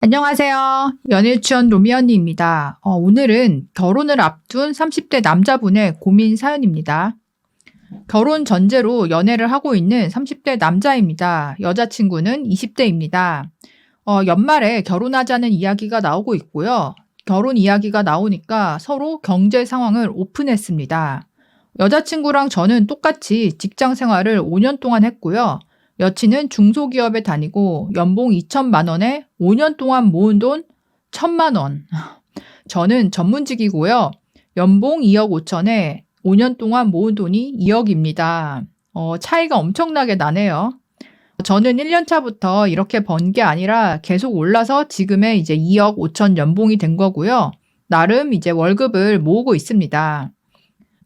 안녕하세요. 연애추연 로미 언니입니다. 오늘은 결혼을 앞둔 30대 남자분의 고민 사연입니다. 결혼 전제로 연애를 하고 있는 30대 남자입니다. 여자친구는 20대입니다. 연말에 결혼하자는 이야기가 나오고 있고요. 결혼 이야기가 나오니까 서로 경제 상황을 오픈했습니다. 여자친구랑 저는 똑같이 직장 생활을 5년 동안 했고요. 여친은 중소기업에 다니고 연봉 2천만 원에 5년 동안 모은 돈 1천만 원. 저는 전문직이고요. 연봉 2억 5천에 5년 동안 모은 돈이 2억입니다. 차이가 엄청나게 나네요. 저는 1년 차부터 이렇게 번 게 아니라 계속 올라서 지금의 이제 2억 5천 연봉이 된 거고요. 나름 이제 월급을 모으고 있습니다.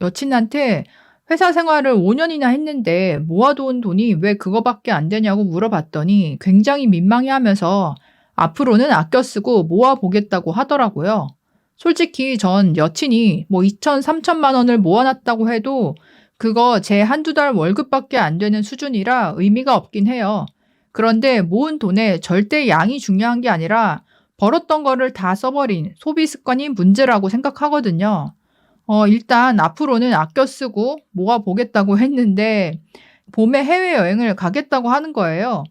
여친한테 회사 생활을 5년이나 했는데 모아둔 돈이 왜 그거밖에 안 되냐고 물어봤더니 굉장히 민망해하면서 앞으로는 아껴 쓰고 모아보겠다고 하더라고요. 솔직히 전 여친이 뭐 2천, 3천만 원을 모아놨다고 해도 그거 제 한두 달 월급밖에 안 되는 수준이라 의미가 없긴 해요. 그런데 모은 돈의 절대 양이 중요한 게 아니라 벌었던 거를 다 써버린 소비 습관이 문제라고 생각하거든요. 일단 앞으로는 아껴 쓰고 모아 보겠다고 했는데 봄에 해외여행을 가겠다고 하는 거예요.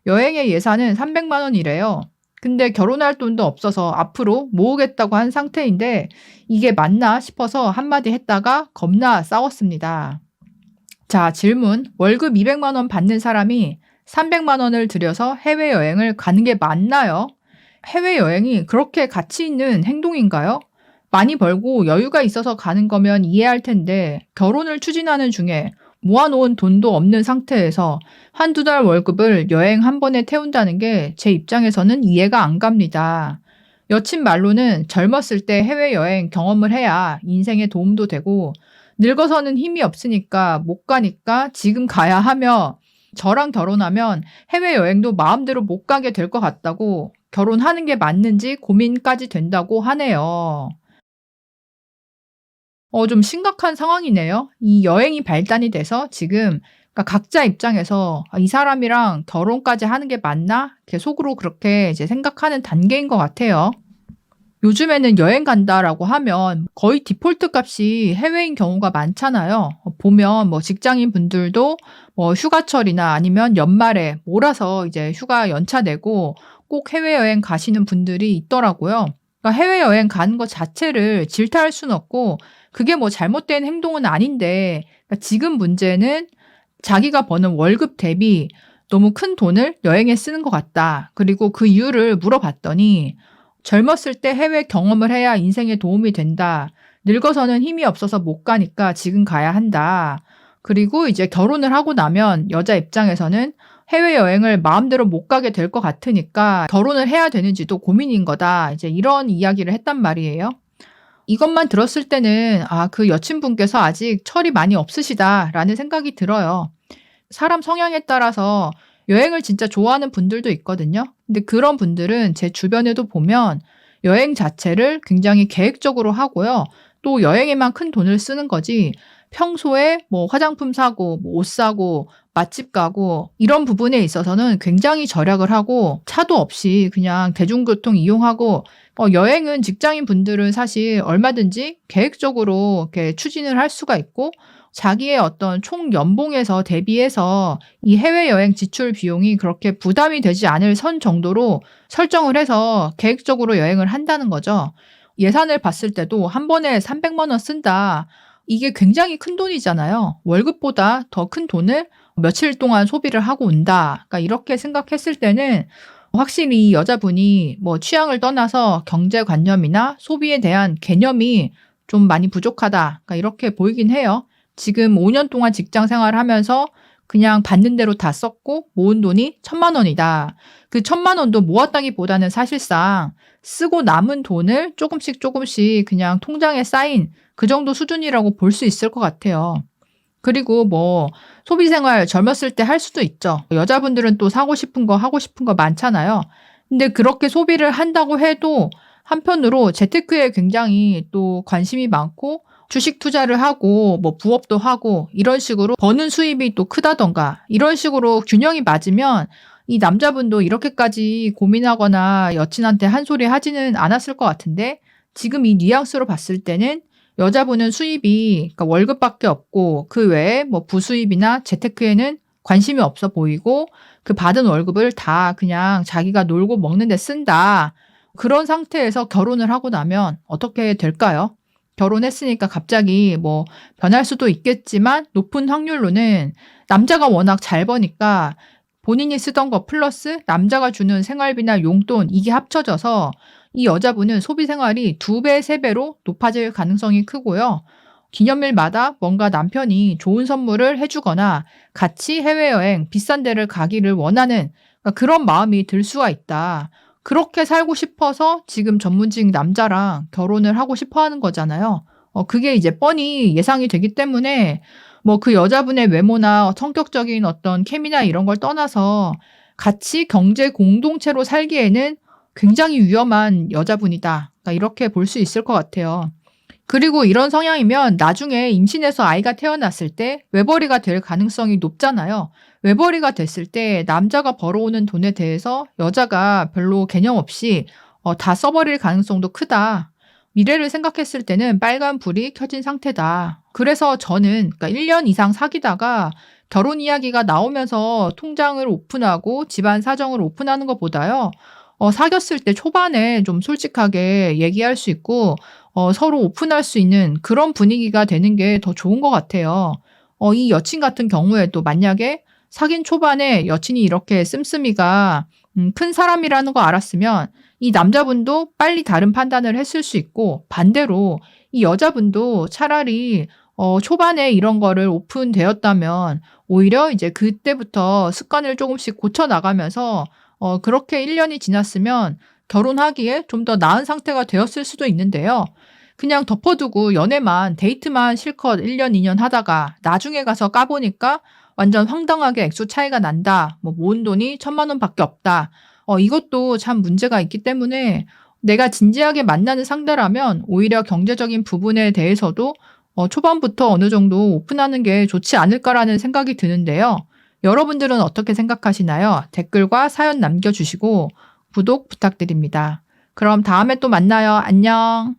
여행의 예산은 300만 원이래요. 근데 결혼할 돈도 없어서 앞으로 모으겠다고 한 상태인데 이게 맞나 싶어서 한마디 했다가 겁나 싸웠습니다. 자, 질문. 월급 200만 원 받는 사람이 300만 원을 들여서 해외여행을 가는 게 맞나요? 해외여행이 그렇게 가치 있는 행동인가요? 많이 벌고 여유가 있어서 가는 거면 이해할 텐데 결혼을 추진하는 중에 모아놓은 돈도 없는 상태에서 한두 달 월급을 여행 한 번에 태운다는 게 제 입장에서는 이해가 안 갑니다. 여친 말로는 젊었을 때 해외여행 경험을 해야 인생에 도움도 되고 늙어서는 힘이 없으니까 못 가니까 지금 가야 하며 저랑 결혼하면 해외여행도 마음대로 못 가게 될 것 같다고 결혼하는 게 맞는지 고민까지 된다고 하네요. 좀 심각한 상황이네요. 이 여행이 발단이 돼서 지금 그러니까 각자 입장에서 '아 이 사람이랑 결혼까지 하는 게 맞나?' 이렇게 속으로 그렇게 이제 생각하는 단계인 것 같아요. 요즘에는 여행 간다라고 하면 거의 디폴트 값이 해외인 경우가 많잖아요. 보면 뭐 직장인 분들도 뭐 휴가철이나 아니면 연말에 몰아서 이제 휴가 연차 내고 꼭 해외여행 가시는 분들이 있더라고요. 그러니까 해외여행 가는 것 자체를 질타할 수는 없고 그게 뭐 잘못된 행동은 아닌데 그러니까 지금 문제는 자기가 버는 월급 대비 너무 큰 돈을 여행에 쓰는 것 같다. 그리고 그 이유를 물어봤더니 젊었을 때 해외 경험을 해야 인생에 도움이 된다. 늙어서는 힘이 없어서 못 가니까 지금 가야 한다. 그리고 이제 결혼을 하고 나면 여자 입장에서는 해외여행을 마음대로 못 가게 될 것 같으니까 결혼을 해야 되는지도 고민인 거다. 이제 이런 이야기를 했단 말이에요. 이것만 들었을 때는 그 여친분께서 아직 철이 많이 없으시다라는 생각이 들어요. 사람 성향에 따라서 여행을 진짜 좋아하는 분들도 있거든요. 근데 그런 분들은 제 주변에도 보면 여행 자체를 굉장히 계획적으로 하고요. 또 여행에만 큰 돈을 쓰는 거지 평소에 뭐 화장품 사고 뭐 옷 사고 맛집 가고 이런 부분에 있어서는 굉장히 절약을 하고 차도 없이 그냥 대중교통 이용하고 여행은 직장인 분들은 사실 얼마든지 계획적으로 이렇게 추진을 할 수가 있고 자기의 어떤 총 연봉에서 대비해서 이 해외여행 지출 비용이 그렇게 부담이 되지 않을 선 정도로 설정을 해서 계획적으로 여행을 한다는 거죠. 예산을 봤을 때도 한 번에 300만 원 쓴다. 이게 굉장히 큰 돈이잖아요. 월급보다 더 큰 돈을 며칠 동안 소비를 하고 온다. 그러니까 이렇게 생각했을 때는 확실히 이 여자분이 뭐 취향을 떠나서 경제관념이나 소비에 대한 개념이 좀 많이 부족하다. 그러니까 이렇게 보이긴 해요. 지금 5년 동안 직장 생활을 하면서 그냥 받는 대로 다 썼고 모은 돈이 1천만 원이다. 그 1천만 원도 모았다기보다는 사실상 쓰고 남은 돈을 조금씩 조금씩 그냥 통장에 쌓인 그 정도 수준이라고 볼 수 있을 것 같아요. 그리고 뭐 소비 생활 젊었을 때 할 수도 있죠. 여자분들은 또 사고 싶은 거 하고 싶은 거 많잖아요. 근데 그렇게 소비를 한다고 해도 한편으로 재테크에 굉장히 또 관심이 많고 주식 투자를 하고 뭐 부업도 하고 이런 식으로 버는 수입이 또 크다던가 이런 식으로 균형이 맞으면 이 남자분도 이렇게까지 고민하거나 여친한테 한 소리 하지는 않았을 것 같은데 지금 이 뉘앙스로 봤을 때는 여자분은 수입이 그러니까 월급밖에 없고 그 외에 뭐 부수입이나 재테크에는 관심이 없어 보이고 그 받은 월급을 다 그냥 자기가 놀고 먹는 데 쓴다. 그런 상태에서 결혼을 하고 나면 어떻게 될까요? 결혼했으니까 갑자기 뭐 변할 수도 있겠지만 높은 확률로는 남자가 워낙 잘 버니까 본인이 쓰던 거 플러스 남자가 주는 생활비나 용돈 이게 합쳐져서 이 여자분은 소비 생활이 2배, 3배로 높아질 가능성이 크고요. 기념일마다 뭔가 남편이 좋은 선물을 해주거나 같이 해외여행 비싼 데를 가기를 원하는 그러니까 그런 마음이 들 수가 있다. 그렇게 살고 싶어서 지금 전문직 남자랑 결혼을 하고 싶어 하는 거잖아요. 그게 이제 뻔히 예상이 되기 때문에 뭐 그 여자분의 외모나 성격적인 어떤 케미나 이런 걸 떠나서 같이 경제 공동체로 살기에는 굉장히 위험한 여자분이다. 그러니까 이렇게 볼 수 있을 것 같아요. 그리고 이런 성향이면 나중에 임신해서 아이가 태어났을 때 외벌이가 될 가능성이 높잖아요. 외벌이가 됐을 때 남자가 벌어오는 돈에 대해서 여자가 별로 개념 없이 다 써버릴 가능성도 크다. 미래를 생각했을 때는 빨간 불이 켜진 상태다. 그래서 저는 그러니까 1년 이상 사귀다가 결혼 이야기가 나오면서 통장을 오픈하고 집안 사정을 오픈하는 것보다요. 사귀었을 때 초반에 좀 솔직하게 얘기할 수 있고 서로 오픈할 수 있는 그런 분위기가 되는 게 더 좋은 것 같아요. 이 여친 같은 경우에도 만약에 사귄 초반에 여친이 이렇게 씀씀이가 큰 사람이라는 거 알았으면 이 남자분도 빨리 다른 판단을 했을 수 있고 반대로 이 여자분도 차라리 초반에 이런 거를 오픈되었다면 오히려 이제 그때부터 습관을 조금씩 고쳐 나가면서 그렇게 1년이 지났으면 결혼하기에 좀 더 나은 상태가 되었을 수도 있는데요. 그냥 덮어두고 연애만 데이트만 실컷 1년, 2년 하다가 나중에 가서 까보니까 완전 황당하게 액수 차이가 난다. 뭐 모은 돈이 1,000만 원밖에 없다. 이것도 참 문제가 있기 때문에 내가 진지하게 만나는 상대라면 오히려 경제적인 부분에 대해서도 초반부터 어느 정도 오픈하는 게 좋지 않을까라는 생각이 드는데요. 여러분들은 어떻게 생각하시나요? 댓글과 사연 남겨주시고 구독 부탁드립니다. 그럼 다음에 또 만나요. 안녕.